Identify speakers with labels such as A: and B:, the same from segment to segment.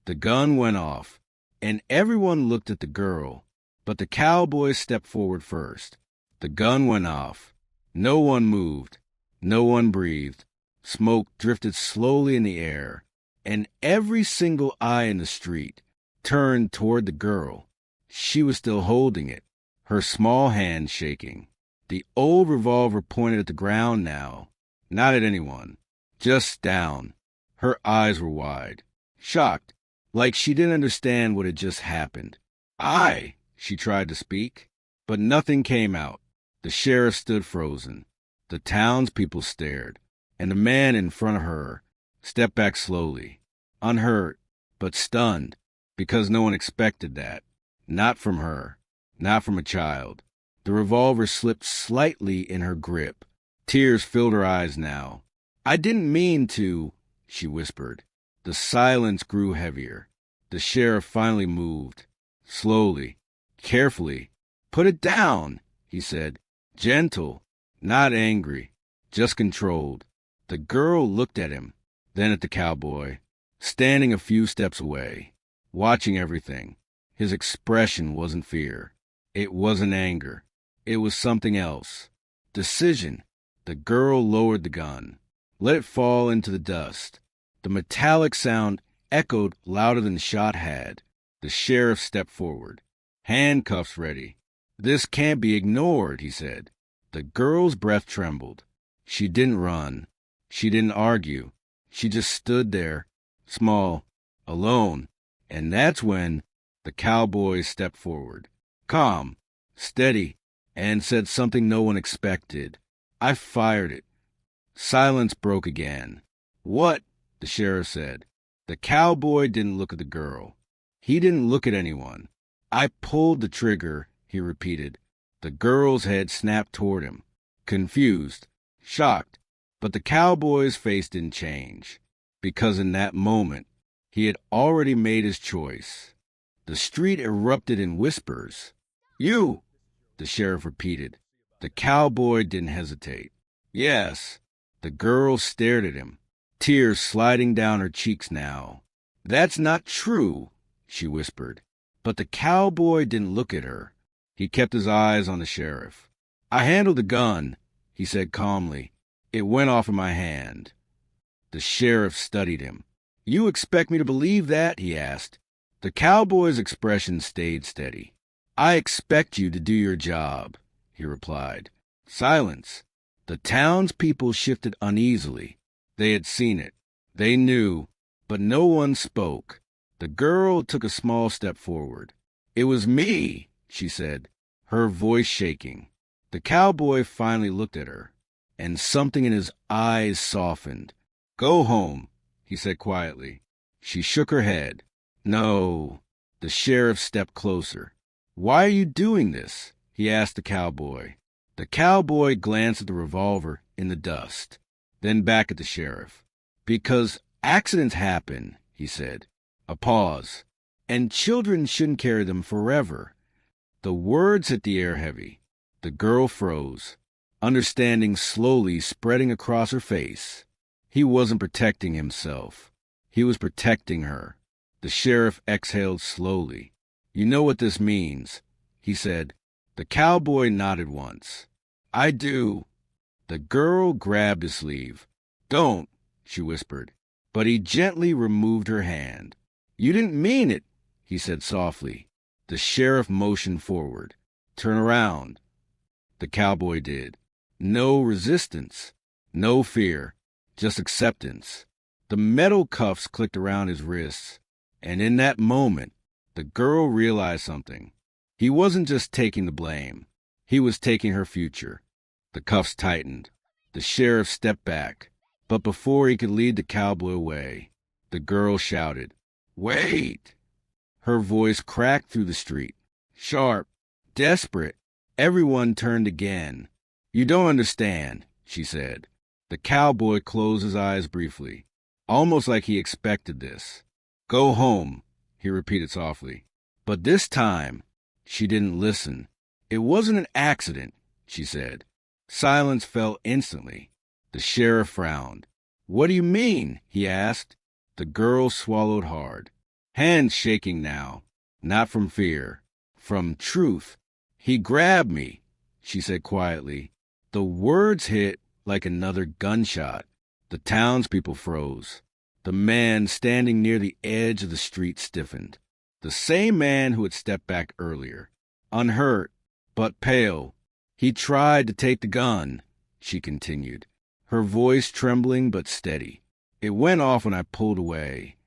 A: The gun went off, and everyone looked at the girl, but the cowboy stepped forward first. The gun went off. No one moved. No one breathed. Smoke drifted slowly in the air, and every single eye in the street turned toward the girl. She was still holding it, her small hand shaking. The old revolver pointed at the ground now, not at anyone, just down. Her eyes were wide, shocked, like she didn't understand what had just happened. She tried to speak, but nothing came out. The sheriff stood frozen. The townspeople stared, and the man in front of her stepped back slowly, unhurt, but stunned, because no one expected that. Not from her, not from a child. The revolver slipped slightly in her grip. Tears filled her eyes now. "I didn't mean to," she whispered. The silence grew heavier. The sheriff finally moved. Slowly, carefully. "Put it down," he said. Gentle, not angry, just controlled. The girl looked at him, then at the cowboy, standing a few steps away, watching everything. His expression wasn't fear. It wasn't anger. It was something else. Decision. The girl lowered the gun, let it fall into the dust. The metallic sound echoed louder than the shot had. The sheriff stepped forward. "Handcuffs ready. This can't be ignored," he said. The girl's breath trembled. She didn't run. She didn't argue. She just stood there, small, alone. And that's when the cowboy stepped forward, calm, steady, and said something no one expected. "I fired it." Silence broke again. "What?" the sheriff said. The cowboy didn't look at the girl. He didn't look at anyone. "I pulled the trigger," he repeated. The girl's head snapped toward him, confused, shocked, but the cowboy's face didn't change, because in that moment, he had already made his choice. The street erupted in whispers. "You!" the sheriff repeated. The cowboy didn't hesitate. "Yes." The girl stared at him, tears sliding down her cheeks now. "That's not true," she whispered. But the cowboy didn't look at her. He kept his eyes on the sheriff. "I handled the gun," he said calmly. "It went off in my hand." The sheriff studied him. "You expect me to believe that?" he asked. The cowboy's expression stayed steady. "I expect you to do your job," he replied. Silence. The townspeople shifted uneasily. They had seen it. They knew, but no one spoke. The girl took a small step forward. "It was me," she said, her voice shaking. The cowboy finally looked at her, and something in his eyes softened. "Go home," he said quietly. She shook her head. "No." The sheriff stepped closer. "Why are you doing this?" he asked the cowboy. The cowboy glanced at the revolver in the dust, then back at the sheriff. "Because accidents happen," he said. A pause. "And children shouldn't carry them forever." The words hit the air heavy. The girl froze, understanding slowly spreading across her face. He wasn't protecting himself. He was protecting her. The sheriff exhaled slowly. "You know what this means," he said. The cowboy nodded once. "I do." The girl grabbed his sleeve. "Don't," she whispered. But he gently removed her hand. "You didn't mean it," he said softly. The sheriff motioned forward. "Turn around." The cowboy did. No resistance, no fear, just acceptance. The metal cuffs clicked around his wrists, and in that moment, the girl realized something. He wasn't just taking the blame. He was taking her future. The cuffs tightened. The sheriff stepped back, but before he could lead the cowboy away, the girl shouted, "Wait!" Her voice cracked through the street. Sharp, desperate. Everyone turned again. "You don't understand," she said. The cowboy closed his eyes briefly, almost like he expected this. "Go home," he repeated softly. But this time, she didn't listen. "It wasn't an accident," she said. Silence fell instantly. The sheriff frowned. "What do you mean?" he asked. The girl swallowed hard. hands shaking now, not from fear, from truth. He grabbed me, she said quietly. The words hit like another gunshot. The townspeople froze. The man standing near the edge of the street stiffened. The same man who had stepped back earlier, unhurt, but pale. He tried to take the gun, she continued, her voice trembling but steady. It went off when I pulled away.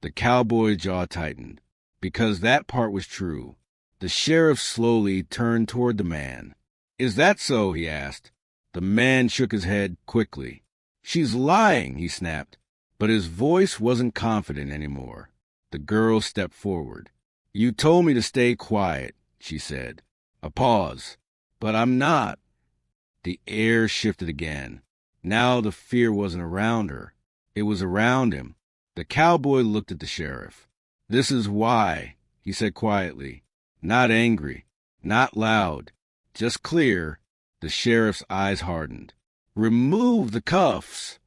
A: The cowboy's jaw tightened, because that part was true. The sheriff slowly turned toward the man. Is that so? He asked. The man shook his head quickly. She's lying, he snapped, but his voice wasn't confident anymore. The girl stepped forward. You told me to stay quiet, she said. A pause. But I'm not. The air shifted again. Now the fear wasn't around her. It was around him. The cowboy looked at the sheriff. This is why, he said quietly. Not angry, not loud, just clear. The sheriff's eyes hardened. Remove the cuffs,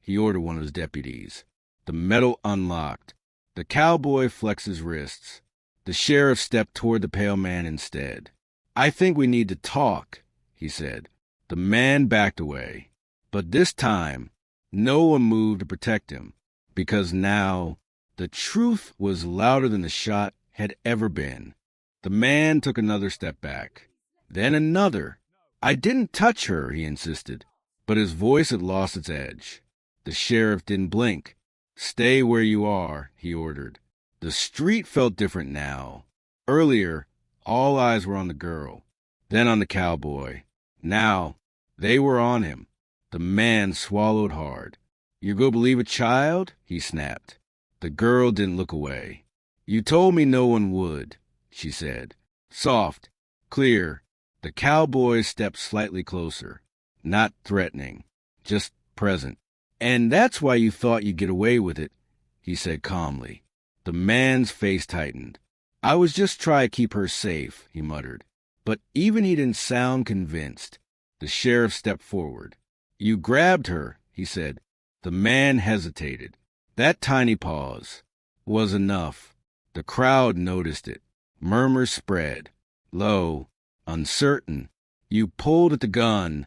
A: he ordered one of his deputies. The metal unlocked. The cowboy flexed his wrists. The sheriff stepped toward the pale man instead. I think we need to talk, he said. The man backed away. But this time, no one moved to protect him, because now the truth was louder than the shot had ever been. The man took another step back, then another. I didn't touch her, he insisted, but his voice had lost its edge. The sheriff didn't blink. Stay where you are, he ordered. The street felt different now. Earlier, all eyes were on the girl, then on the cowboy. Now, they were on him. The man swallowed hard. You go believe a child? He snapped. The girl didn't look away. You told me no one would, she said. Soft, clear. The cowboy stepped slightly closer. Not threatening, just present. And that's why you thought you'd get away with it, he said calmly. The man's face tightened. I was just trying to keep her safe, he muttered. But even he didn't sound convinced. The sheriff stepped forward. You grabbed her, he said. The man hesitated. That tiny pause was enough. The crowd noticed it. Murmurs spread. Low, uncertain. You pulled at the gun,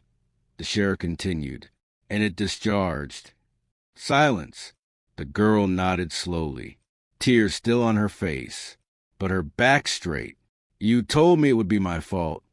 A: the sheriff continued, and it discharged. Silence. The girl nodded slowly, tears still on her face, but her back straight. You told me it would be my fault,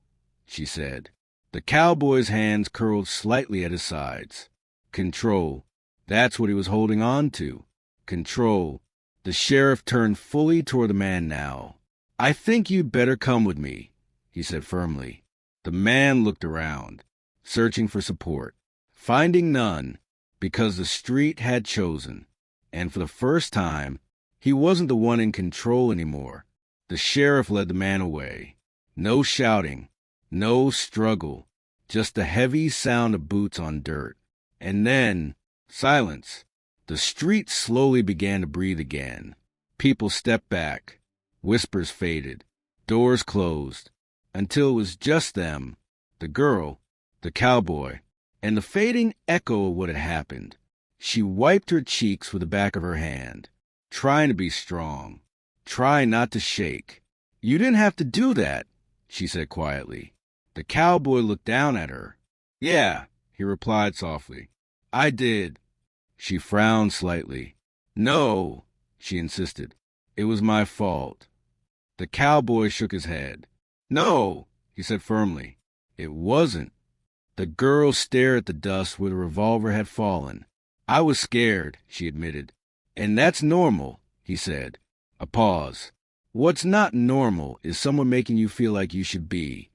A: she said. The cowboy's hands curled slightly at his sides. Control. That's what he was holding on to. Control. The sheriff turned fully toward the man now. I think you'd better come with me, he said firmly. The man looked around, searching for support, finding none, because the street had chosen. And for the first time, he wasn't the one in control anymore. The sheriff led the man away. No shouting, no struggle, just the heavy sound of boots on dirt. And then, silence. The street slowly began to breathe again. People stepped back. Whispers faded. Doors closed. Until it was just them, the girl, the cowboy, and the fading echo of what had happened. She wiped her cheeks with the back of her hand, trying to be strong, trying not to shake. You didn't have to do that, she said quietly. The cowboy looked down at her. Yeah, he replied softly. I did. She frowned slightly. No, she insisted. It was my fault. The cowboy shook his head. No, he said firmly. It wasn't. The girl stared at the dust where the revolver had fallen. I was scared, she admitted. And that's normal, he said. A pause. What's not normal is someone making you feel like you should be.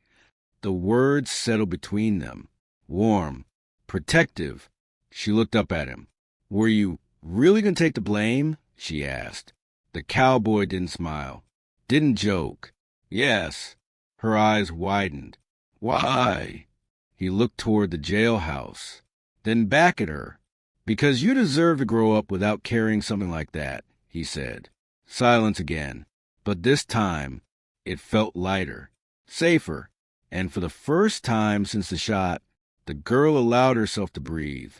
A: The words settled between them. Warm. Protective. She looked up at him. Were you really going to take the blame? She asked. The cowboy didn't smile. Didn't joke. Yes. Her eyes widened. Why? He looked toward the jailhouse, then back at her. Because you deserve to grow up without carrying something like that, he said. Silence again. But this time, it felt lighter, safer, and for the first time since the shot, the girl allowed herself to breathe.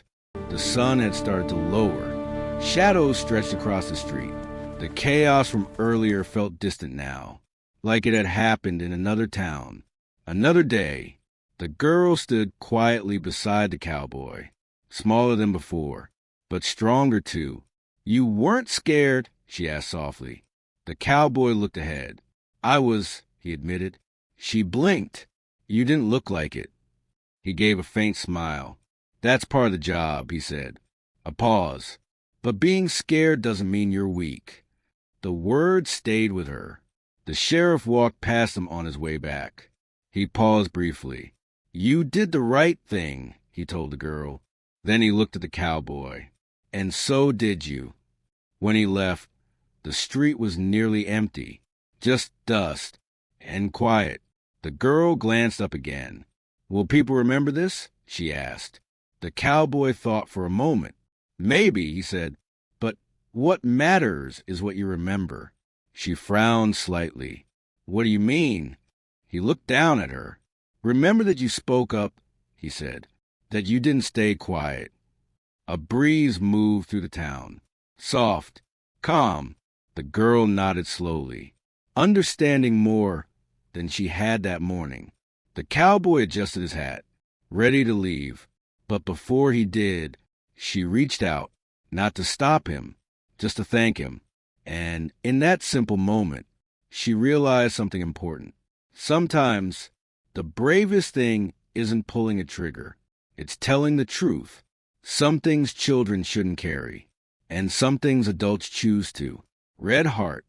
A: The sun had started to lower. Shadows stretched across the street. The chaos from earlier felt distant now, like it had happened in another town. Another day. The girl stood quietly beside the cowboy, smaller than before, but stronger too. "You weren't scared?" she asked softly. The cowboy looked ahead. "I was," he admitted. She blinked. "You didn't look like it." He gave a faint smile. "That's part of the job," he said. A pause. "But being scared doesn't mean you're weak." The word stayed with her. The sheriff walked past him on his way back. He paused briefly. "You did the right thing," he told the girl. Then he looked at the cowboy. "And so did you." When he left, the street was nearly empty, just dust and quiet. The girl glanced up again. "Will people remember this?" she asked. The cowboy thought for a moment. "Maybe," he said, "but what matters is what you remember." She frowned slightly. "What do you mean?" He looked down at her. "Remember that you spoke up," he said, "that you didn't stay quiet." A breeze moved through the town. Soft, calm. The girl nodded slowly, understanding more than she had that morning. The cowboy adjusted his hat, ready to leave. But before he did, she reached out, not to stop him, just to thank him. And in that simple moment, she realized something important. Sometimes, the bravest thing isn't pulling a trigger. It's telling the truth. Some things children shouldn't carry, and some things adults choose to. Red Heart,